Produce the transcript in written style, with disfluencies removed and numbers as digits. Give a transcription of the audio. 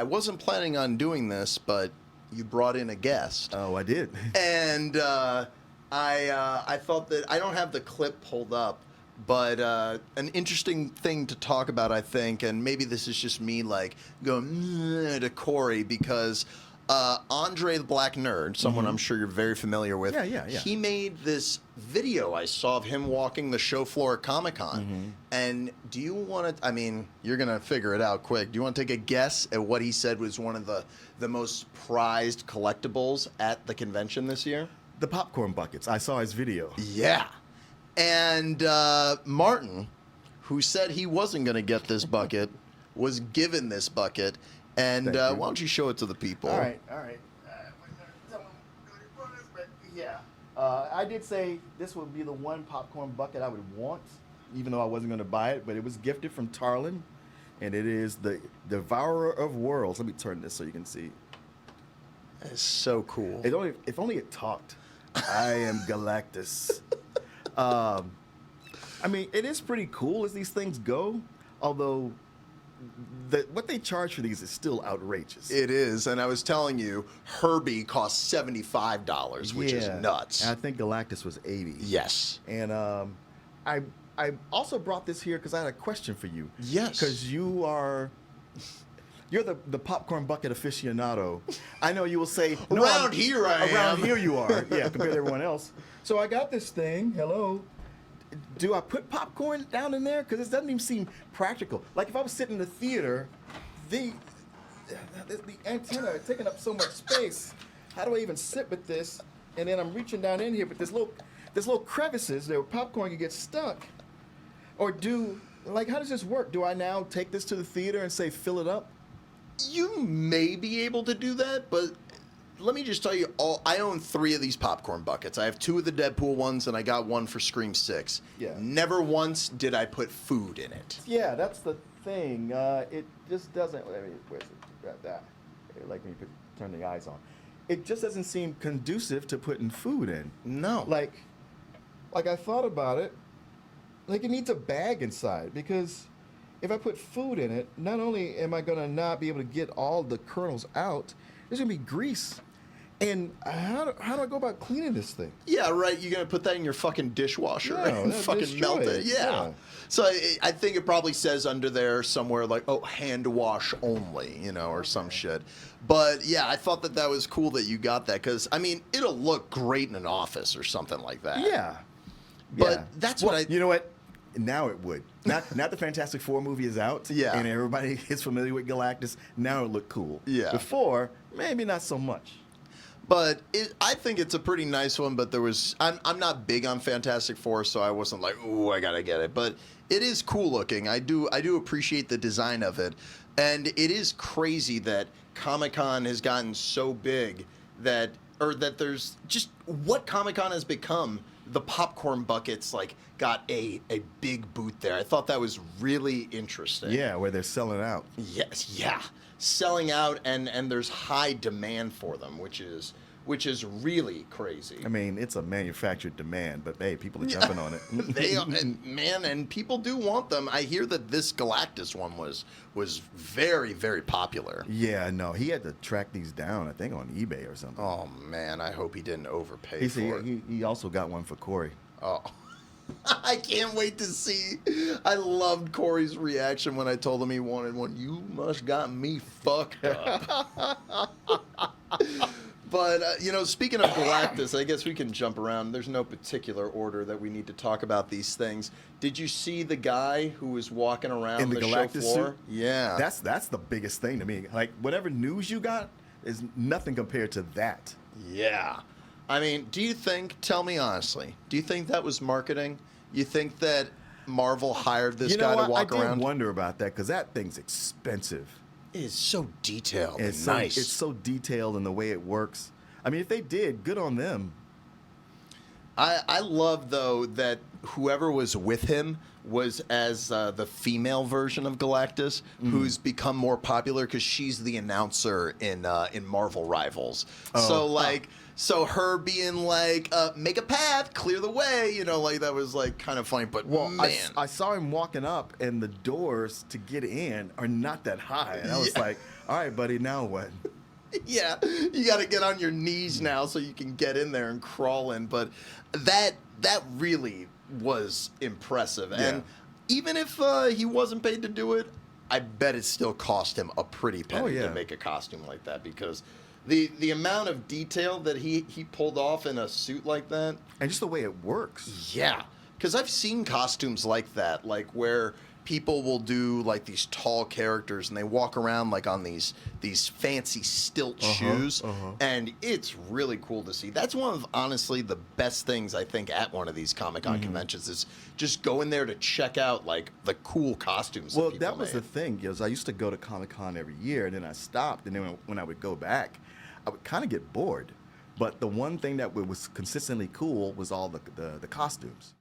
I wasn't planning on doing this, but you brought in a guest. Oh, I did. And I thought that I don't have the clip pulled up, but an interesting thing to talk about, I think, and maybe this is just me like going to Corey because Andre the Black Nerd, someone I'm sure you're very familiar with, Yeah. he made this video I saw of him walking the show floor at Comic-Con. And do you want to, I mean, you're going to figure it out quick. Do you want to take a guess at what he said was one of the most prized collectibles at the convention this year? The popcorn buckets. I saw his video. Yeah. And Martin, who said he wasn't going to get this bucket, was given this bucket. And why don't you show it to the people? All right. Yeah. I did say this would be the one popcorn bucket I would want, even though I wasn't going to buy it. But it was gifted from Tarlin, and it is the Devourer of Worlds. Let me turn this so you can see. It's so cool. If only it talked. I am Galactus. I mean, it is pretty cool as these things go, although what they charge for these is still outrageous. It is, and I was telling you, Herbie costs $75, which is nuts. And I think Galactus was $80. Yes. And I also brought this here because I had a question for you. Yes. Because you're the popcorn bucket aficionado. I know you will say, no, around here I am. Around here you are. Yeah, compared to everyone else. So I got this thing. Hello. Do I put popcorn down in there? Because it doesn't even seem practical. Like if I was sitting in the theater, the antenna is taking up so much space. How do I even sit with this? And then I'm reaching down in here, but there's little crevices there where popcorn can get stuck. Or how does this work? Do I now take this to the theater and say fill it up? You may be able to do that, but let me just tell you, I own 3 of these popcorn buckets. I have 2 of the Deadpool ones, and I got one for Scream 6. Yeah. Never once did I put food in it. Yeah, that's the thing. It just doesn't. Where's it? Grab that. Like when you turn the eyes on. It just doesn't seem conducive to putting food in. No. Like I thought about it. Like it needs a bag inside because if I put food in it, not only am I gonna not be able to get all the kernels out, there's gonna be grease. And how do I go about cleaning this thing? Yeah, right. You're going to put that in your fucking dishwasher and fucking melt it. Yeah. So I think it probably says under there somewhere like, hand wash only, or some shit. But yeah, I thought that was cool that you got that because, I mean, it'll look great in an office or something like that. Yeah. But that's what You know what? Now it would. Not the Fantastic Four movie is out. Yeah. And everybody is familiar with Galactus. Now it look cool. Yeah. Before, maybe not so much. But I think it's a pretty nice one, but I'm not big on Fantastic Four, so I wasn't like, ooh, I gotta get it. But it is cool looking. I do appreciate the design of it. And it is crazy that Comic-Con has gotten so big that there's just what Comic-Con has become. The popcorn buckets got a big booth there. I thought that was really interesting. Yeah, where they're selling out. Yes, yeah. Selling out and there's high demand for them, which is really crazy. I mean, it's a manufactured demand, but hey, people are jumping on it. They are, and people do want them. I hear that this Galactus one was very, very popular. Yeah, no, he had to track these down, I think, on eBay or something. Oh man, I hope he didn't overpay for it. He also got one for Corey. Oh. I can't wait to see. I loved Corey's reaction when I told him he wanted one. You must got me fucked up. But, speaking of Galactus, I guess we can jump around. There's no particular order that we need to talk about these things. Did you see the guy who was walking around in the Galactus show floor? Suit? Yeah. That's the biggest thing to me. Like, whatever news you got is nothing compared to that. Yeah. I mean, tell me honestly, do you think that was marketing? You think that Marvel hired this guy to walk around? I did wonder about that because that thing's expensive. It is so detailed and nice. Nice. It's so detailed in the way it works. I mean, if they did, good on them. I love, though, that whoever was with him was as the female version of Galactus, who's become more popular because she's the announcer in Marvel Rivals. So like, so her being like, make a path, clear the way, you know, like that was like kind of funny. But Well, man, I saw him walking up, and the doors to get in are not that high, and I was like, all right, buddy, now what? yeah, you got to get on your knees now so you can get in there and crawl in. But that really was impressive. And even if he wasn't paid to do it, I bet it still cost him a pretty penny to make a costume like that, because the amount of detail that he pulled off in a suit like that, And just the way it works. yeah, because I've seen costumes like that, like where people will do like these tall characters and they walk around like on these fancy stilt shoes, and it's really cool to see. That's one of honestly the best things I think at one of these Comic-Con conventions is just going there to check out like the cool costumes. Well, that that was the thing, because I used to go to Comic-Con every year, and then I stopped, and then when I would go back, I would kind of get bored. But the one thing that was consistently cool was all the costumes.